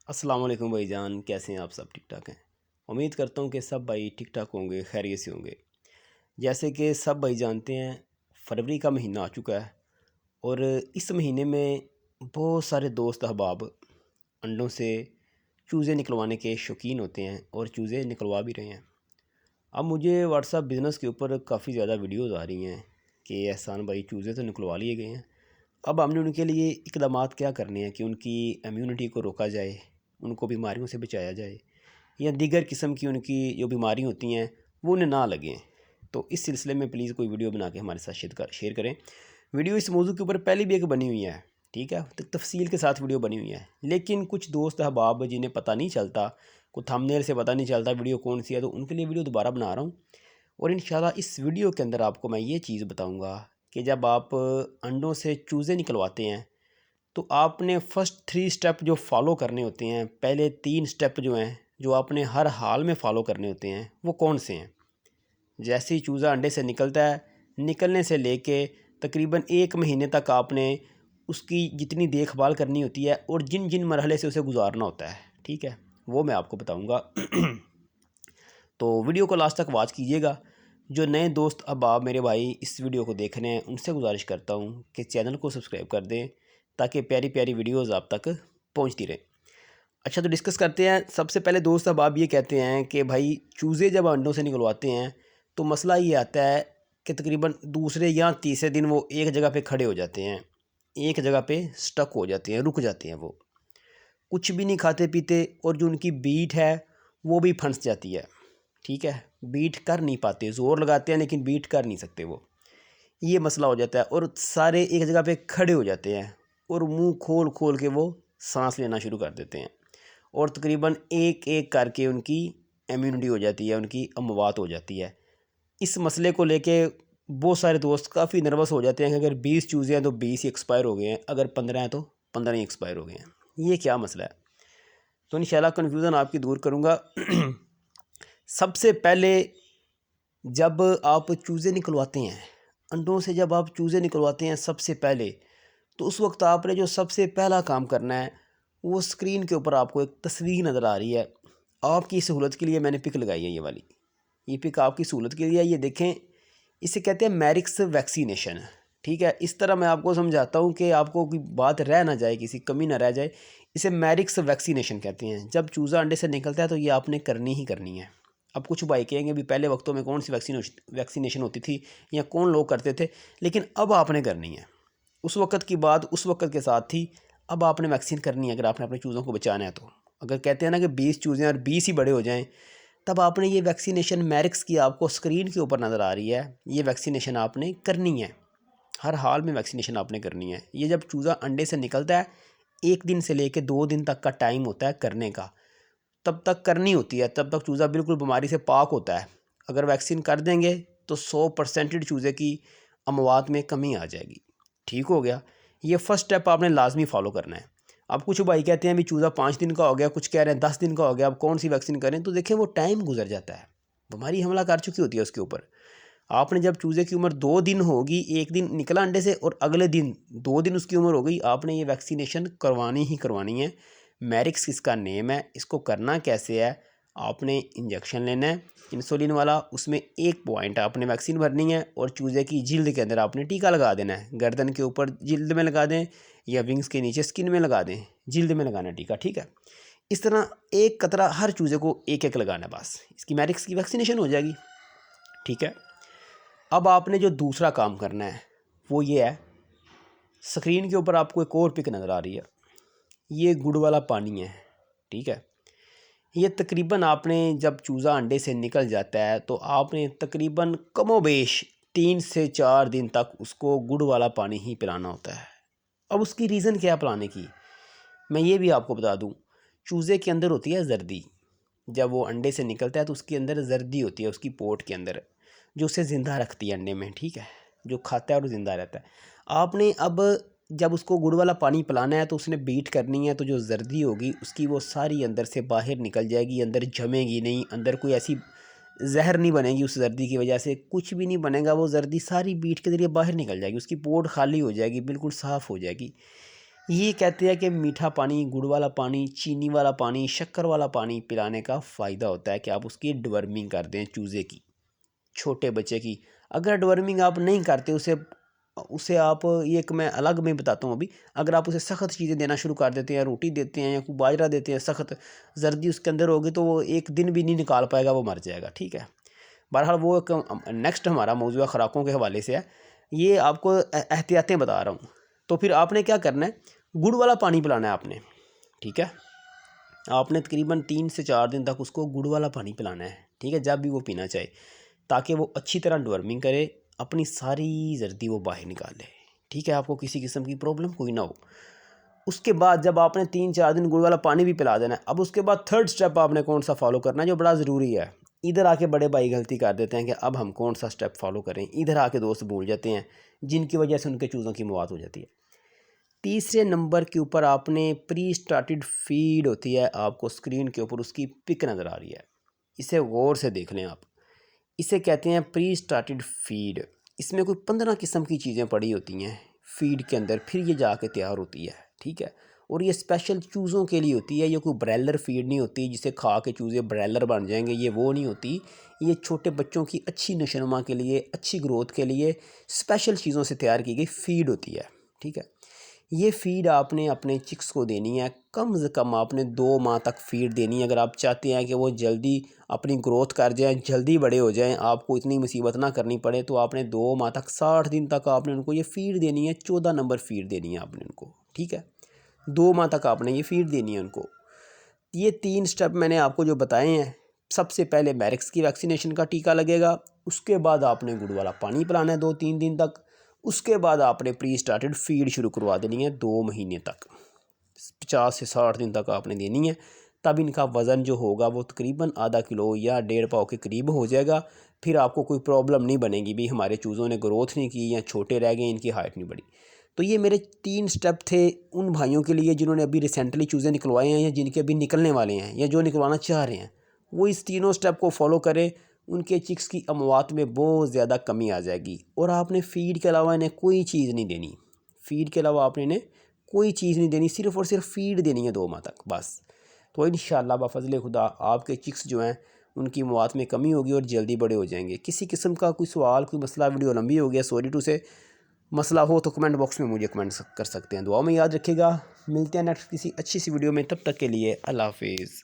अस्सलाम वालेकुम भाईजान, कैसे हैं आप? सब ठीक ठाक हैं। उम्मीद करता हूँ कि सब भाई ठीक ठाक होंगे, खैरियत से होंगे। जैसे कि सब भाई जानते हैं, फरवरी का महीना आ चुका है और इस महीने में बहुत सारे दोस्त अहबाब अंडों से चूज़े निकलवाने के शौकीन होते हैं और चूज़े निकलवा भी रहे हैं। अब मुझे व्हाट्सएप बिज़नेस के ऊपर काफ़ी ज़्यादा वीडियोज़ आ रही हैं कि एहसान भाई चूज़े तो निकलवा लिए गए हैं, अब हमने उनके लिए इक़दामात क्या करने हैं कि उनकी इम्यूनिटी को रोका जाए, उनको बीमारियों से बचाया जाए या दीगर किस्म की उनकी जो बीमारी होती हैं वो उन्हें ना लगें। तो इस सिलसिले में प्लीज़ कोई वीडियो बना के हमारे साथ शेयर करें। वीडियो इस मौजू के ऊपर पहले भी एक बनी हुई है, ठीक है, तो तफसील के साथ वीडियो बनी हुई है, लेकिन कुछ दोस्त अहबाब जिन्हें पता नहीं चलता, को थंबनेल से पता नहीं चलता वीडियो कौन सी है, तो उनके लिए वीडियो दोबारा बना रहा हूँ। और इंशाल्लाह इस वीडियो के अंदर आपको मैं ये चीज़ बताऊँगा कि जब आप अंडों से चूज़े निकलवाते हैं तो आपने फ़र्स्ट 3 स्टेप जो फॉलो करने होते हैं, पहले 3 स्टेप जो हैं जो आपने हर हाल में फ़ॉलो करने होते हैं, वो कौन से हैं? जैसे ही चूज़ा अंडे से निकलता है, निकलने से लेके तकरीबन 1 महीने तक आपने उसकी जितनी देखभाल करनी होती है और जिन जिन मरहले से उसे गुजारना होता है, ठीक है, वो मैं आपको बताऊँगा। तो वीडियो को लास्ट तक वॉच कीजिएगा। जो नए दोस्त अहबाब मेरे भाई इस वीडियो को देख रहे हैं, उनसे गुजारिश करता हूँ कि चैनल को सब्सक्राइब कर दें ताकि प्यारी प्यारी वीडियोज़ आप तक पहुँचती रहें। अच्छा, तो डिस्कस करते हैं। सबसे पहले दोस्त अहबाब ये कहते हैं कि भाई चूज़े जब अंडों से निकलवाते हैं तो मसला ये आता है कि तकरीबन दूसरे या तीसरे दिन वो एक जगह पे खड़े हो जाते हैं, एक जगह पे स्टक हो जाते हैं, रुक जाते हैं, वो कुछ भी नहीं खाते पीते और जो उनकी बीट है वो भी फंस जाती है, ठीक है, बीट कर नहीं पाते, ज़ोर लगाते हैं लेकिन बीट कर नहीं सकते वो, ये मसला हो जाता है। और सारे एक जगह पे खड़े हो जाते हैं और मुंह खोल खोल के वो सांस लेना शुरू कर देते हैं और तकरीबन एक एक करके उनकी इम्यूनिटी हो जाती है, उनकी अमवात हो जाती है। इस मसले को लेके बहुत सारे दोस्त काफ़ी नर्वस हो जाते हैं कि अगर 20 चूज़े हैं तो 20 ही एक्सपायर हो गए हैं, अगर 15 हैं तो 15 ही एक्सपायर हो गए हैं, ये क्या मसला है? तो इंशाल्लाह कन्फ्यूज़न आपकी दूर करूँगा। सबसे पहले जब आप चूज़े निकलवाते हैं, अंडों से जब आप चूज़े निकलवाते हैं सबसे पहले, तो उस वक्त आपने जो सबसे पहला काम करना है, वो स्क्रीन के ऊपर आपको एक तस्वीर नज़र आ रही है। आपकी सहूलत के लिए मैंने पिक लगाई है, ये वाली, ये पिक आपकी सहूलत के लिए है। ये देखें, इसे कहते हैं मैरिक्स वैक्सीनेशन, ठीक है। इस तरह मैं आपको समझाता हूँ कि आपको कोई बात रह ना जाए, किसी कमी ना रह जाए। इसे मैरिक्स वैक्सीनेशन कहते हैं। जब चूज़ा अंडे से निकलता है तो ये आपने करनी ही करनी है। अब कुछ भाई कहेंगे भी पहले वक्तों में कौन सी वैक्सीनेशन होती थी या कौन लोग करते थे, लेकिन अब आपने करनी है। उस वक़्त की बात उस वक़्त के साथ थी, अब आपने वैक्सीन करनी है अगर आपने अपने चूज़ों को बचाना है तो। अगर कहते हैं ना कि 20 चूज़े और 20 ही बड़े हो जाएँ, तब आपने ये वैक्सीनेशन मैरिक्स की आपको स्क्रीन के ऊपर नज़र आ रही है, ये वैक्सीनेशन आपने करनी है। हर हाल में वैक्सीनेशन आपने करनी है। ये जब चूज़ा अंडे से निकलता है, 1 दिन से लेके 2 दिन तक का टाइम होता है करने का, तब तक करनी होती है, तब तक चूज़ा बिल्कुल बीमारी से पाक होता है। अगर वैक्सीन कर देंगे तो 100% चूज़े की अमवात में कमी आ जाएगी, ठीक हो गया। ये फर्स्ट स्टेप आपने लाजमी फॉलो करना है। अब कुछ भाई कहते हैं भी चूज़ा 5 दिन का हो गया, कुछ कह रहे हैं 10 दिन का हो गया, अब कौन सी वैक्सीन करें? तो देखिए, वो टाइम गुजर जाता है, बीमारी हमला कर चुकी होती है उसके ऊपर। आपने जब चूज़े की उम्र 2 दिन होगी, 1 दिन निकला अंडे से और अगले दिन 2 दिन उसकी उम्र हो गई, आपने ये वैक्सीनेशन करवानी ही करवानी है। मैरिक्स इसका नेम है। इसको करना कैसे है? आपने इंजेक्शन लेना है इंसुलिन वाला, उसमें 1 पॉइंट आपने वैक्सीन भरनी है और चूज़े की जिल्द के अंदर आपने टीका लगा देना है। गर्दन के ऊपर जिल्द में लगा दें या विंग्स के नीचे स्किन में लगा दें, जिल्द में लगाना टीका, ठीक है। इस तरह एक कतरा हर चूज़े को एक एक लगाना है, बस इसकी मैरिक्स की वैक्सीनेशन हो जाएगी, ठीक है। अब आपने जो दूसरा काम करना है वो ये है, स्क्रीन के ऊपर आपको एक और पिक नज़र आ रही है, ये गुड़ वाला पानी है, ठीक है। ये तकरीबन आपने जब चूज़ा अंडे से निकल जाता है तो आपने तकरीबन कमोबेश 3 से 4 दिन तक उसको गुड़ वाला पानी ही पिलाना होता है। अब उसकी रीज़न क्या है पिलाने की, मैं ये भी आपको बता दूं। चूज़े के अंदर होती है जर्दी, जब वो अंडे से निकलता है तो उसके अंदर जर्दी होती है, उसकी पोट के अंदर, जो उसे ज़िंदा रखती है अंडे में, ठीक है, जो खाता है और ज़िंदा रहता है। आपने अब जब उसको गुड़ वाला पानी पिलाना है तो उसने बीट करनी है, तो जो जर्दी होगी उसकी वो सारी अंदर से बाहर निकल जाएगी, अंदर जमेगी नहीं, अंदर कोई ऐसी जहर नहीं बनेगी, उस जर्दी की वजह से कुछ भी नहीं बनेगा, वो जर्दी सारी बीट के ज़रिए बाहर निकल जाएगी, उसकी पोट खाली हो जाएगी, बिल्कुल साफ़ हो जाएगी। ये कहते हैं कि मीठा पानी, गुड़ वाला पानी, चीनी वाला पानी, शक्कर वाला पानी पिलाने का फ़ायदा होता है कि आप उसकी डिवर्मिंग कर दें चूज़े की, छोटे बच्चे की। अगर डिवर्मिंग आप नहीं करते उसे उसे आप, ये एक मैं अलग में बताता हूँ अभी, अगर आप उसे सख्त चीज़ें देना शुरू कर देते हैं, रोटी देते हैं या कोई बाजरा देते हैं सख्त, जर्दी उसके अंदर होगी तो वो एक दिन भी नहीं निकाल पाएगा, वो मर जाएगा। ठीक है, बहरहाल वो एक नेक्स्ट हमारा मौजूदा खुराकों के हवाले से है, ये आपको एहतियातें बता रहा हूँ। तो फिर आपने क्या करना है, गुड़ वाला पानी पिलाना है आपने। ठीक है, आपने तकरीबन 3 से 4 दिन तक उसको गुड़ वाला पानी पिलाना है। ठीक है, जब भी वो पीना चाहे, ताकि वो अच्छी तरह डिवर्मिंग करे, अपनी सारी जर्दी वो बाहर निकाले। ठीक है, आपको किसी किस्म की प्रॉब्लम कोई ना हो। उसके बाद जब आपने 3-4 दिन गुड़ वाला पानी भी पिला देना है, अब उसके बाद थर्ड स्टेप आपने कौन सा फॉलो करना है जो बड़ा ज़रूरी है। इधर आके बड़े भाई गलती कर देते हैं कि अब हम कौन सा स्टेप फॉलो करें, इधर आके दोस्त भूल जाते हैं, जिनकी वजह से उनके चूज़ों की मौत हो जाती है। तीसरे नंबर के ऊपर आपने प्री स्टार्टेड फीड होती है, आपको स्क्रीन के ऊपर उसकी पिक नज़र आ रही है, इसे गौर से देख लें आप। इसे कहते हैं प्री स्टार्टेड फीड। इसमें कोई 15 किस्म की चीज़ें पड़ी होती हैं फीड के अंदर, फिर ये जाके तैयार होती है। ठीक है, और ये स्पेशल चूज़ों के लिए होती है, ये कोई ब्रैलर फीड नहीं होती जिसे खा के चूज़े ब्रैलर बन जाएंगे, ये वो नहीं होती। ये छोटे बच्चों की अच्छी नशोनुमा के लिए, अच्छी ग्रोथ के लिए स्पेशल चीज़ों से तैयार की गई फीड होती है। ठीक है, ये फ़ीड आपने अपने चिक्स को देनी है, कम से कम आपने 2 माह तक फ़ीड देनी है। अगर आप चाहते हैं कि वो जल्दी अपनी ग्रोथ कर जाएँ, जल्दी बड़े हो जाएँ, आपको इतनी मुसीबत ना करनी पड़े, तो आपने 2 माह तक 60 दिन तक आपने उनको ये फ़ीड देनी है। 14 नंबर फ़ीड देनी है आपने उनको। ठीक है, 2 माह तक आपने ये फ़ीड देनी है उनको। ये 3 स्टेप मैंने आपको जो बताए हैं, सबसे पहले मैरिक्स की वैक्सीनेशन का टीका लगेगा, उसके बाद आपने गुड़ वाला पानी पिलाना है 2-3 दिन तक, उसके बाद आपने प्री स्टार्टेड फीड शुरू करवा देनी है 2 महीने तक, 50 से 60 दिन तक आपने देनी है। तब इनका वज़न जो होगा वो तकरीबन आधा किलो या 1.5 पाव के करीब हो जाएगा। फिर आपको कोई प्रॉब्लम नहीं बनेगी भी हमारे चूज़ों ने ग्रोथ नहीं की या छोटे रह गए, इनकी हाइट नहीं बढ़ी। तो ये मेरे 3 स्टेप थे उन भाइयों के लिए जिन्होंने अभी रिसेंटली चूज़े निकलवाए हैं या जिनके अभी निकलने वाले हैं या जो निकलवाना चाह रहे हैं। वो इस तीनों स्टेप को फॉलो करें, उनके चिक्स की अमवात में बहुत ज़्यादा कमी आ जाएगी। और आपने फ़ीड के अलावा इन्हें कोई चीज़ नहीं देनी, फ़ीड के अलावा आपने इन्हें कोई चीज़ नहीं देनी, सिर्फ़ और सिर्फ फ़ीड देनी है 2 माह तक बस। तो इंशाअल्लाह बफ़ज़ल खुदा आपके चिक्स जो हैं उनकी मौत में कमी होगी और जल्दी बड़े हो जाएंगे। किसी किस्म का कोई सवाल, कोई मसला, वीडियो लंबी हो गया, सॉरी टू से, मसला हो तो कमेंट बॉक्स में मुझे कमेंट कर सकते हैं। दुआ में याद रखिएगा, मिलते हैं नेक्स्ट किसी अच्छी सी वीडियो में, तब तक के लिए अल्लाह हाफिज़।